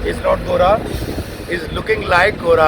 He's not Gora. He's looking like Gora.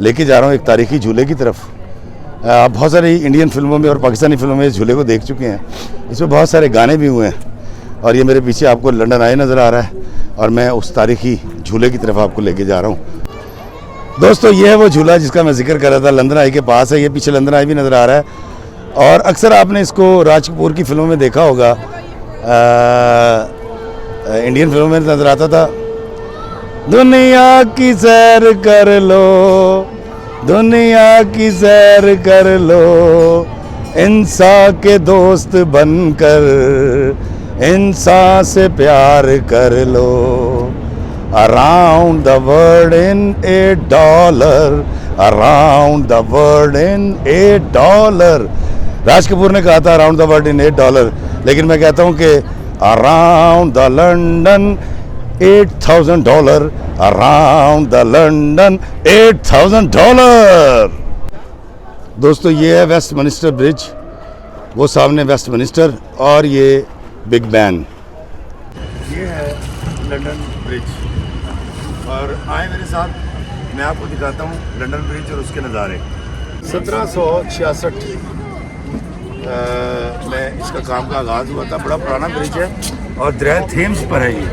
लेके जा रहा हूँ एक तारीखी झूले की तरफ। आप बहुत सारी इंडियन फिल्मों में और पाकिस्तानी फिल्मों में इस झूले को देख चुके हैं। इसमें बहुत सारे गाने भी हुए हैं और ये मेरे पीछे आपको लंदन आई नज़र आ रहा है और मैं उस तारीखी झूले की तरफ आपको लेके जा रहा हूँ। दोस्तों ये है वो झूला जिसका मैं जिक्र कर रहा था, लंदन आई के पास है। ये पीछे लंदन आई भी नज़र आ रहा है और अक्सर आपने इसको राज कपूर की फिल्मों में देखा होगा, इंडियन फिल्मों में नज़र आता था। दुनिया की सैर कर लो, दुनिया की सैर कर लो, इंसान के दोस्त बनकर इंसान से प्यार कर लो। Around the world in $8, around the world in $8। Raj Kapoor ने कहा था अराउंड द वर्ल्ड इन $8, लेकिन मैं कहता हूँ कि around the London $8,000, around the London $8,000। दोस्तों ये है वेस्टमिनिस्टर ब्रिज, वो सामने वेस्टमिनिस्टर और ये बिग बैन। ये है लंदन ब्रिज और आए मेरे साथ, मैं आपको दिखाता हूँ लंदन ब्रिज और उसके नज़ारे। 1766 में इसका काम का आगाज़ हुआ था। बड़ा पुराना ब्रिज है और दरिया थेम्स पर है ये,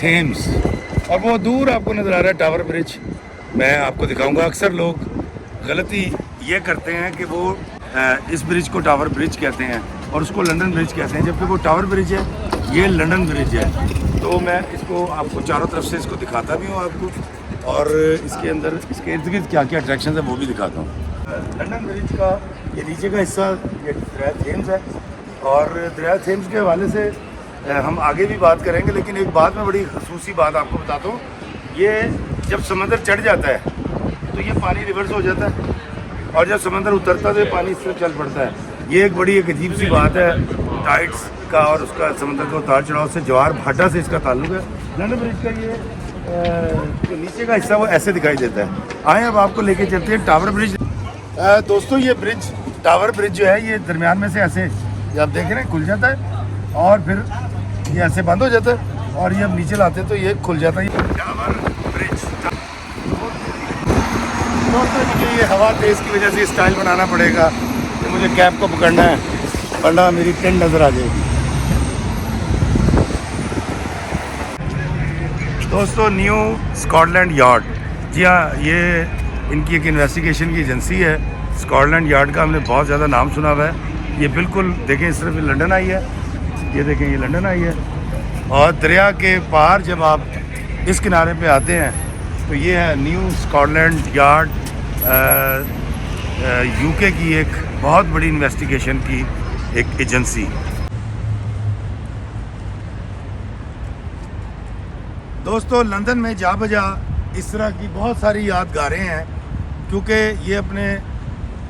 थेम्स। और वो दूर आपको नज़र आ रहा है टावर ब्रिज, मैं आपको दिखाऊंगा। अक्सर लोग गलती ये करते हैं कि वो इस ब्रिज को टावर ब्रिज कहते हैं और उसको लंदन ब्रिज कहते हैं, जबकि वो टावर ब्रिज है, ये लंदन ब्रिज है। तो मैं इसको आपको चारों तरफ से इसको दिखाता भी हूँ आपको, और इसके अंदर इसके इर्द गिर्द क्या क्या अट्रैक्शन है वो भी दिखाता हूँ। लंदन ब्रिज का ये नीचे का हिस्सा ये दरिया थेम्स है और दरिया थेम्स के हवाले से हम आगे भी बात करेंगे, लेकिन एक बात में बड़ी खसूसी बात आपको बताता हूँ। ये जब समंदर चढ़ जाता है तो ये पानी रिवर्स हो जाता है और जब समंदर उतरता है तो ये पानी इस तरफ चल पड़ता है। ये एक बड़ी एक अजीब सी बात है टाइड्स का और उसका समंदर का उतार चढ़ाव से, ज्वार भाटा से इसका ताल्लुक है। लंदन ब्रिज का ये जो नीचे का हिस्सा वो ऐसे दिखाई देता है। आए अब आपको लेके चलते हैं टावर ब्रिज। दोस्तों ये ब्रिज टावर ब्रिज जो है ये दरमियान में से ऐसे आप देख रहे हैं खुल जाता है और फिर ये ऐसे बंद हो जाता है और ये अब नीचे लाते हैं तो ये खुल जाता है। टावर ब्रिज दोस्तों मुझे ये हवा तेज़ की वजह से स्टाइल बनाना पड़ेगा कि मुझे कैप को पकड़ना है वरना मेरी टेंट नज़र आ जाएगी। दोस्तों न्यू स्कॉटलैंड यार्ड, जी हाँ ये इनकी एक इन्वेस्टिगेशन की एजेंसी है। स्कॉटलैंड यार्ड का हमने बहुत ज़्यादा नाम सुना हुआ है। ये बिल्कुल देखें इस तरफ लंदन आई है, ये देखें ये लंदन आई है और दरिया के पार जब आप इस किनारे पे आते हैं तो ये है न्यू स्कॉटलैंड यार्ड, यूके की एक बहुत बड़ी इन्वेस्टिगेशन की एक एजेंसी। दोस्तों लंदन में जा बजा इस तरह की बहुत सारी यादगारें हैं, क्योंकि ये अपने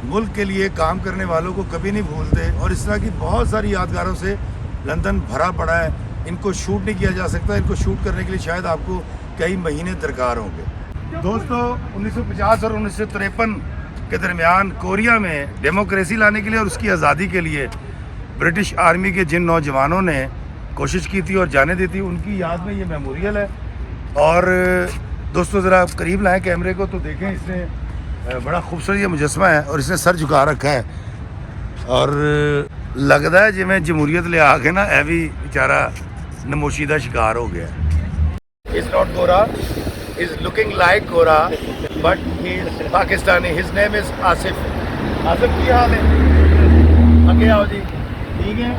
मुल्क के लिए काम करने वालों को कभी नहीं भूलते और इस तरह की बहुत सारी यादगारों से लंदन भरा पड़ा है। इनको शूट नहीं किया जा सकता, इनको शूट करने के लिए शायद आपको कई महीने दरकार होंगे। दोस्तों 1950 और 1953 के दरमियान कोरिया में डेमोक्रेसी लाने के लिए और उसकी आज़ादी के लिए ब्रिटिश आर्मी के जिन नौजवानों ने कोशिश की थी और जाने दी थी, उनकी याद में ये मेमोरियल है। और दोस्तों ज़रा आप करीब लाएं कैमरे को तो देखें, इसने बड़ा खूबसूरत ये मुजस्मा है और इसने सर झुका रखा है और लगता है जिमें जमहूरीत ले आके ना ए भी बेचारा नमोशीदा शिकार हो गया। इज़ नॉट गोरा, इज़ लुकिंग लाइक गोरा but he is Pakistani. His name is Asif. Asif की हाल है? अगे आओ जी, ठीक है?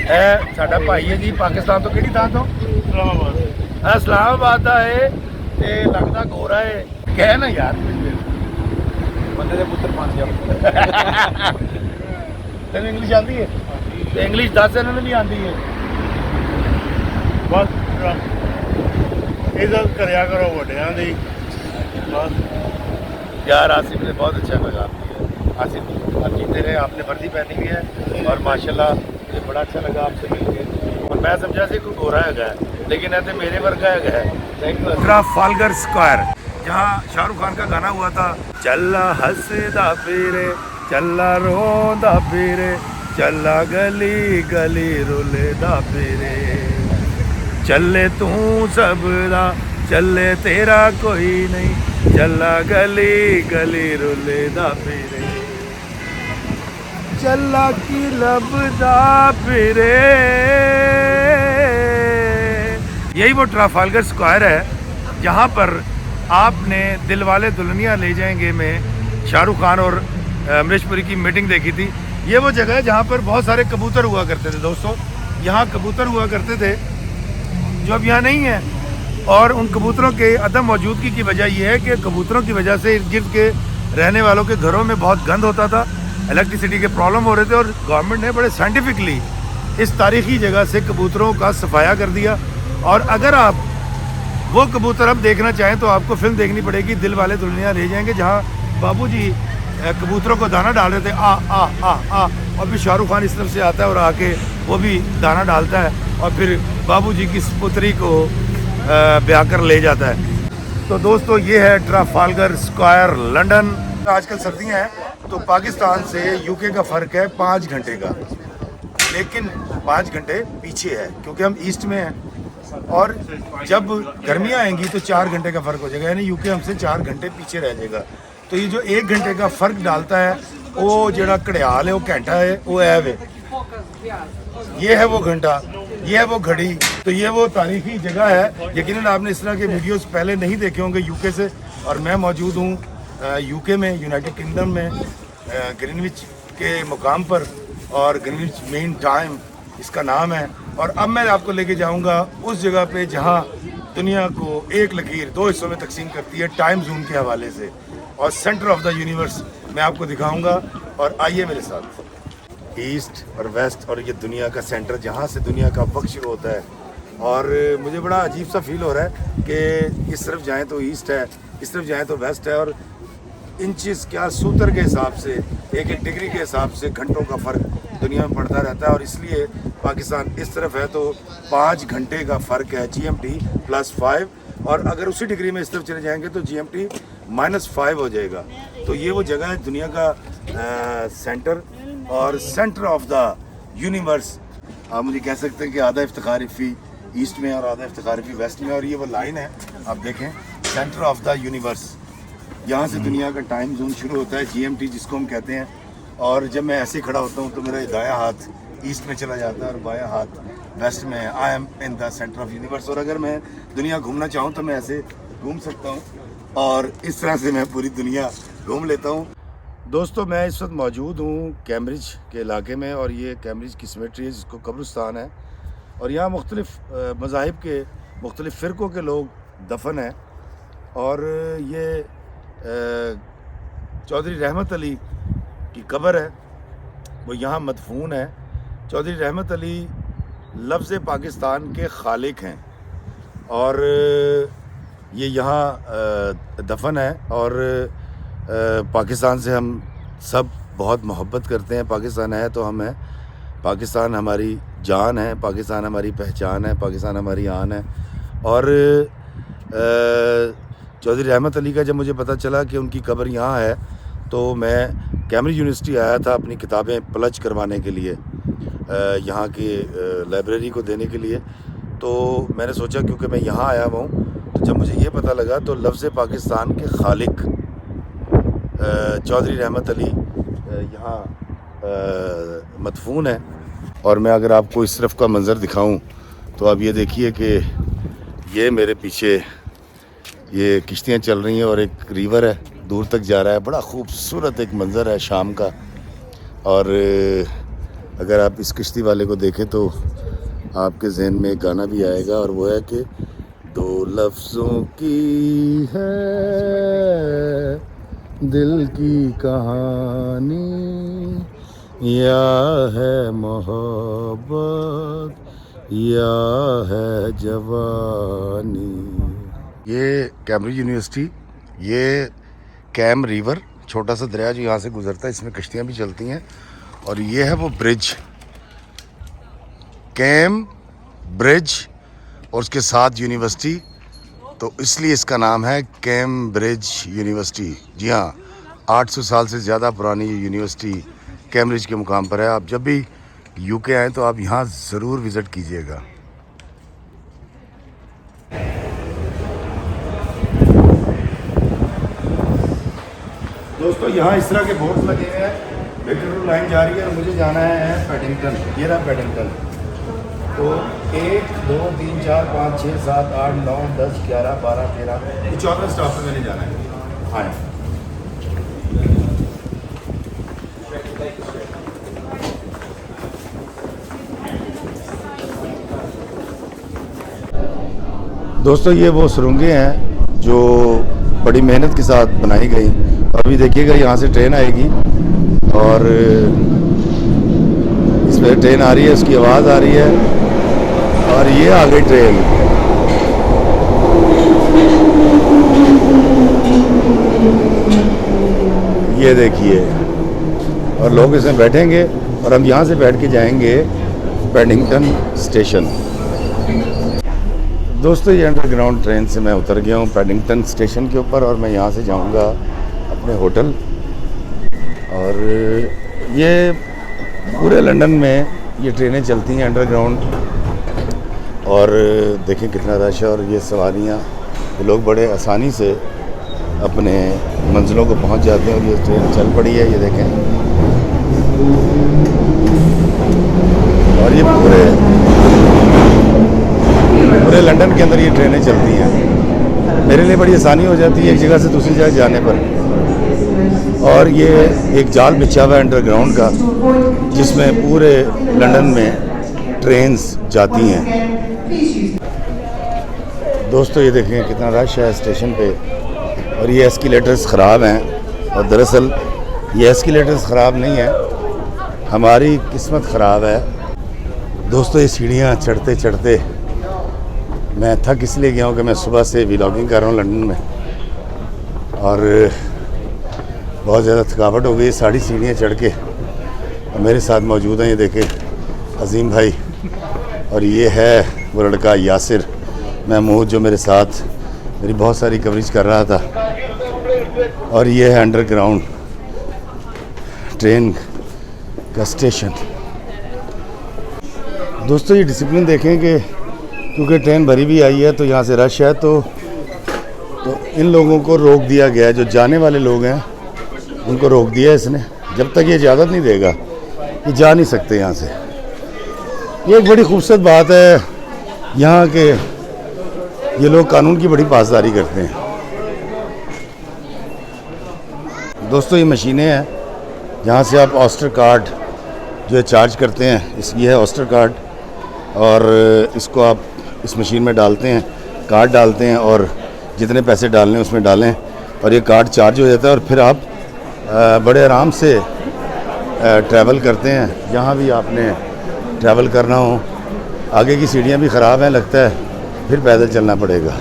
ਇਹ ਸਾਡਾ ਭਾਈ ਹੈ ਜੀ ਪਾਕਿਸਤਾਨ ਤੋਂ। ਕਿਹੜੀ ਥਾਂ ਤੋਂ? ਇਸਲਾਮਾਬਾਦ। ਇਸਲਾਮਾਬਾਦ ਦਾ ਹੈ ਤੇ ਲੱਗਦਾ ਗੋਰਾ ਹੈ। ਕਹਿ ਨਾ ਯਾਰ ਬੰਦੇ ਦੇ ਪੁੱਤਰ ਬਣ ਗਿਆ। ਤੈਨੂੰ ਇੰਗਲਿਸ਼ ਆਉਂਦੀ ਹੈ? ਤੇ ਇੰਗਲਿਸ਼ ਦੱਸ ਇਹਨਾਂ ਨੂੰ ਵੀ ਆਉਂਦੀ ਹੈ। ਬਸ ਇੱਜ਼ਤ ਕਰਿਆ ਕਰੋ ਵੱਡਿਆਂ ਦੀ ਬਸ। यार आसिफ ने बहुत अच्छा लगा। आसिफ आप जीते रहे, आपने वर्दी पहनी हुई है और माशाल्लाह मुझे बड़ा अच्छा लगा आपसे मिलकर। और मैं समझा से कोई गोरा है लेकिन ऐसे मेरे वर्गा है। ट्राफालगर स्क्वायर जहाँ शाहरुख खान का गाना हुआ था, चला हंसदा फिरे चला रोंदा फिरे चला गली गली रुलदा फिरे चले तू सबदा ਚੱਲੇ ਤੇਰਾ ਕੋਈ ਨਹੀਂ ਚੱਲਾ ਗਲੀ ਗਲੀ ਰੁਲਦਾ ਫਿਰੇ ਚੱਲਾ ਕੀ ਲੱਭਦਾ ਫਿਰੇ। यही वो ट्राफालगर स्क्वायर है जहाँ पर आपने दिलवाले दुल्हनिया ले जाएंगे में शाहरुख खान और अमरीश पुरी की मीटिंग देखी थी। ये वो जगह है जहाँ पर बहुत सारे कबूतर हुआ करते थे दोस्तों। यहाँ कबूतर हुआ करते थे जो अब यहाँ नहीं है, और उन कबूतरों के अदम मौजूदगी की वजह यह है कि कबूतरों की वजह से इर्द गिर्द के रहने वालों के घरों में बहुत गंद होता था, इलेक्ट्रिसिटी के प्रॉब्लम हो रहे थे, और गवर्नमेंट ने बड़े साइंटिफिकली इस तारीखी जगह से कबूतरों का सफाया कर दिया। और अगर आप वो कबूतर अब देखना चाहें तो आपको फिल्म देखनी पड़ेगी दिल वाले दुल्हनिया ले जाएंगे, जहाँ बाबूजी कबूतरों को दाना डाल रहे थे आ आ आ आ, और फिर शाहरुख खान इस तरफ से आता है और आके वो भी दाना डालता है और फिर बाबूजी की पुत्री को ब्याह कर ले जाता है। तो दोस्तों ये है ट्राफालगर स्क्वायर लंदन। आजकल सर्दियाँ हैं तो पाकिस्तान से यूके का फ़र्क है 5 घंटे का, लेकिन 5 घंटे पीछे है क्योंकि हम ईस्ट में हैं, और जब गर्मियाँ आएंगी तो 4 घंटे का फ़र्क हो जाएगा, यानी यूके हमसे 4 घंटे पीछे रह जाएगा। तो ये जो 1 घंटे का फ़र्क डालता है वो जड़ा घड़ियाल है, वो घंटा है, वो है वे, ये है वो घंटा, ये है वो घड़ी। तो ये वो तारीखी जगह है। यकीनन आपने इस तरह के वीडियोस पहले नहीं देखे होंगे यूके से, और मैं मौजूद हूँ यूके में, यूनाइटेड किंगडम में, ग्रीनविच के मुकाम पर, और ग्रीनविच मेन टाइम इसका नाम है। और अब मैं आपको लेके जाऊंगा उस जगह पे जहां दुनिया को एक लकीर 2 हिस्सों में तकसीम करती है टाइम जोन के हवाले से, और सेंटर ऑफ द यूनिवर्स मैं आपको दिखाऊंगा। और आइए मेरे साथ। ईस्ट और वेस्ट और ये दुनिया का सेंटर जहाँ से दुनिया का वक्त शुरू होता है, और मुझे बड़ा अजीब सा फील हो रहा है कि इस तरफ जाएँ तो ईस्ट है, इस तरफ जाएँ तो वेस्ट है, और इंचेस क्या सूत्र के हिसाब से, एक डिग्री के हिसाब से घंटों का फ़र्क दुनिया में पड़ता रहता है। और इसलिए पाकिस्तान इस तरफ है तो 5 घंटे का फ़र्क है, GMT +5, और अगर उसी डिग्री में इस तरफ चले जाएंगे तो GMT -5 हो जाएगा। तो ये वो जगह है दुनिया का सेंटर और सेंटर ऑफ द यूनिवर्स। आप मुझे कह सकते हैं कि आधा इफ्तिखार इफ़ी ईस्ट में और आधा इफ्तिखार इफ़ी वेस्ट में, और ये वो लाइन है आप देखें, सेंटर ऑफ द यूनिवर्स। यहाँ से दुनिया का टाइम जोन शुरू होता है, GMT जिसको हम कहते हैं। और जब मैं ऐसे खड़ा होता हूँ तो मेरा दायां हाथ ईस्ट में चला जाता है और बायां हाथ वेस्ट में। I am in the centre of universe. और अगर मैं दुनिया घूमना चाहूँ तो मैं ऐसे घूम सकता हूँ, और इस तरह से मैं पूरी दुनिया घूम लेता हूँ। दोस्तों मैं इस वक्त मौजूद हूँ कैम्ब्रिज के इलाके में, और ये कैम्ब्रिज की सिमेट्री है जिसको कब्रिस्तान है, और यहाँ मुख्तलिफ़ मज़ाहिब के मुख्तलिफ़ फ़िरक़ों के लोग दफन हैं। और ये चौधरी रहमत अली की कब्र है, वो यहाँ मदफून है। चौधरी रहमत अली लफ्ज़ पाकिस्तान के खालिक हैं, और ये यहाँ दफन है। और पाकिस्तान से हम सब बहुत मोहब्बत करते हैं। पाकिस्तान है तो हम हैं, पाकिस्तान हमारी जान है, पाकिस्तान हमारी पहचान है, पाकिस्तान हमारी आन है। और चौधरी रहमत अली का जब मुझे पता चला कि उनकी कब्र यहाँ है तो मैं कैम्ब्रिज यूनिवर्सिटी आया था अपनी किताबें प्लज करवाने के लिए, यहाँ की लाइब्रेरी को देने के लिए। तो मैंने सोचा क्योंकि मैं यहाँ आया हुआ हूँ, तो जब मुझे ये पता लगा तो लफ्ज़ पाकिस्तान के खालिक चौधरी रहमत अली यहाँ मदफून है। और मैं अगर आपको इस तरफ का मंज़र दिखाऊं तो आप ये देखिए कि ये मेरे पीछे ये किश्तियाँ चल रही हैं और एक रिवर है दूर तक जा रहा है। बड़ा खूबसूरत एक मंज़र है शाम का। और अगर आप इस किश्ती वाले को देखें तो आपके जहन में एक गाना भी आएगा, और वो है कि दो लफ्ज़ों की है दिल की कहानी, या है मोहब्बत या है जवानी। ये कैम्ब्रिज यूनिवर्सिटी, ये कैम रिवर छोटा सा दरिया जो यहाँ से गुजरता है, इसमें कश्तियाँ भी चलती हैं। और ये है वो ब्रिज, कैम ब्रिज, और उसके साथ यूनिवर्सिटी, तो इसलिए इसका नाम है कैम्ब्रिज यूनिवर्सिटी। जी हाँ, 800 साल से ज़्यादा पुरानी ये यूनिवर्सिटी कैम्ब्रिज के मुकाम पर है। आप जब भी यूके आएँ तो आप यहाँ ज़रूर विज़िट कीजिएगा। दोस्तों यहाँ इस तरह के बोर्ड लगे हुए हैं, विक्टोरिया लाइन जा रही है और मुझे जाना है पैडिंगटन, ये रहा पैडिंगटन। तो 1 2 3 4 5 6 7 8 9 10 11 12 13 ये 14 स्टॉप पे मैंने जाना है। हाँ दोस्तों ये वो सुरंगें हैं जो बड़ी मेहनत के साथ बनाई गई। और अभी देखिएगा यहाँ से ट्रेन आएगी और इसमें ट्रेन आ रही है, उसकी आवाज़ आ रही है और ये आ गई ट्रेन। ये देखिए, और लोग इसमें बैठेंगे और हम यहाँ से बैठ के जाएंगे पैडिंगटन स्टेशन। दोस्तों ये अंडरग्राउंड ट्रेन से मैं उतर गया हूँ पैडिंगटन स्टेशन के ऊपर और मैं यहाँ से जाऊँगा अपने होटल। और ये पूरे लंदन में ये ट्रेनें चलती हैं अंडरग्राउंड। और देखें कितना रश है और ये सवारियाँ, ये लोग बड़े आसानी से अपने मंजिलों को पहुँच जाते हैं। और ये ट्रेन चल पड़ी है, ये देखें। और ये पूरे लंदन के अंदर ये ट्रेनें चलती हैं। मेरे लिए बड़ी आसानी हो जाती है एक जगह से दूसरी जगह जाने पर। और ये एक जाल बिछा हुआ है अंडरग्राउंड का, जिसमें पूरे लंदन में ट्रेन्स जाती हैं। दोस्तों ये देखें कितना रश है स्टेशन पे। और ये एस्केलेटर्स ख़राब हैं और दरअसल ये एस्केलेटर्स ख़राब नहीं है, हमारी किस्मत ख़राब है। दोस्तों ये सीढ़ियाँ चढ़ते चढ़ते मैं थक इसलिए गया हूँ कि मैं सुबह से व्लॉगिंग कर रहा हूँ लंदन में और बहुत ज़्यादा थकावट हो गई सारी सीढ़ियाँ चढ़ के। और मेरे साथ मौजूद हैं, ये देखें अजीम भाई, और ये है वो लड़का यासिर महमूद जो मेरे साथ मेरी बहुत सारी कवरेज कर रहा था। और ये है अंडरग्राउंड ट्रेन का स्टेशन। दोस्तों ये डिसिप्लिन देखें कि क्योंकि ट्रेन भरी भी आई है तो यहाँ से रश है, तो इन लोगों को रोक दिया गया है। जो जाने वाले लोग हैं उनको रोक दिया है इसने, जब तक ये इजाज़त नहीं देगा ये जा नहीं सकते यहाँ से। ये एक बड़ी खूबसूरत बात है यहाँ के, ये लोग कानून की बड़ी पासदारी करते हैं। दोस्तों ये मशीनें हैं जहाँ से आप ऑस्टर कार्ड जो है चार्ज करते हैं। ये है ऑस्टर कार्ड और इसको आप इस मशीन में डालते हैं, कार्ड डालते हैं और जितने पैसे डालने उसमें डालें और ये कार्ड चार्ज हो जाता है। और फिर आप बड़े आराम से ट्रैवल करते हैं जहाँ भी आपने ट्रैवल करना हो। आगे की सीढ़ियाँ भी ख़राब हैं, लगता है फिर पैदल चलना पड़ेगा।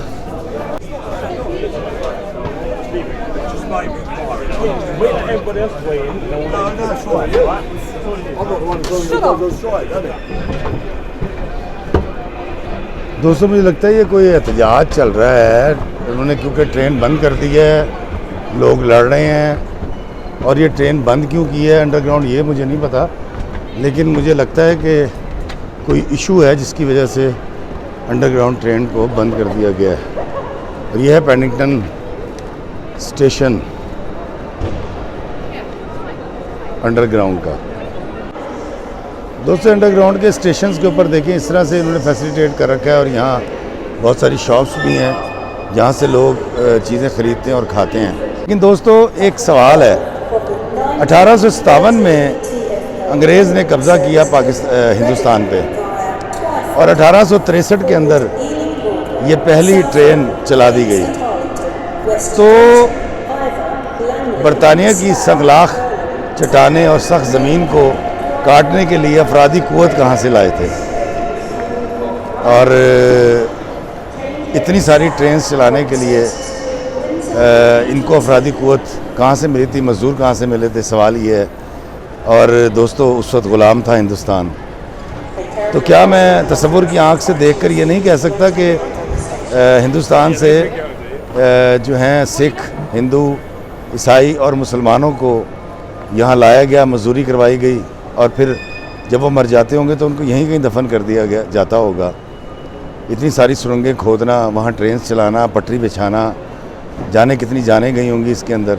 दोस्तों मुझे लगता है ये कोई एहतजाज चल रहा है, उन्होंने क्योंकि ट्रेन बंद कर दी है, लोग लड़ रहे हैं। और ये ट्रेन बंद क्यों की है अंडरग्राउंड ये मुझे नहीं पता, लेकिन मुझे लगता है कि कोई इशू है जिसकी वजह से अंडरग्राउंड ट्रेन को बंद कर दिया गया है। और ये है पैडिंगटन स्टेशन अंडरग्राउंड का। दोस्तों अंडरग्राउंड के स्टेशंस के ऊपर देखें इस तरह से इन्होंने फैसिलिटेट कर रखा है और यहाँ बहुत सारी शॉप्स भी हैं जहाँ से लोग चीज़ें ख़रीदते हैं और खाते हैं। लेकिन दोस्तों एक सवाल है, 1857 में अंग्रेज़ ने कब्ज़ा किया हिंदुस्तान पे और 1863 के अंदर ये पहली ट्रेन चला दी गई। तो बरतानिया की सगलाख चट्टानें और सख्त ज़मीन को काटने के लिए अफरादी क़ुव्वत कहाँ से लाए थे? और इतनी सारी ट्रेन चलाने के लिए इनको अफरादी क़ुव्वत कहाँ से मिली थी, मज़दूर कहाँ से मिले थे, सवाल ये है। और दोस्तों उस वक्त ग़ुलाम था हिंदुस्तान। तो क्या मैं तसव्वुर की आँख से देखकर ये नहीं कह सकता कि हिंदुस्तान से जो हैं सिख, हिंदू, ईसाई और मुसलमानों को यहाँ लाया गया, मजदूरी करवाई गई और फिर जब वो मर जाते होंगे तो उनको यहीं कहीं दफन कर दिया गया जाता होगा। इतनी सारी सुरंगें खोदना, वहाँ ट्रेन चलाना, पटरी बिछाना, जाने कितनी जानें गई होंगी इसके अंदर।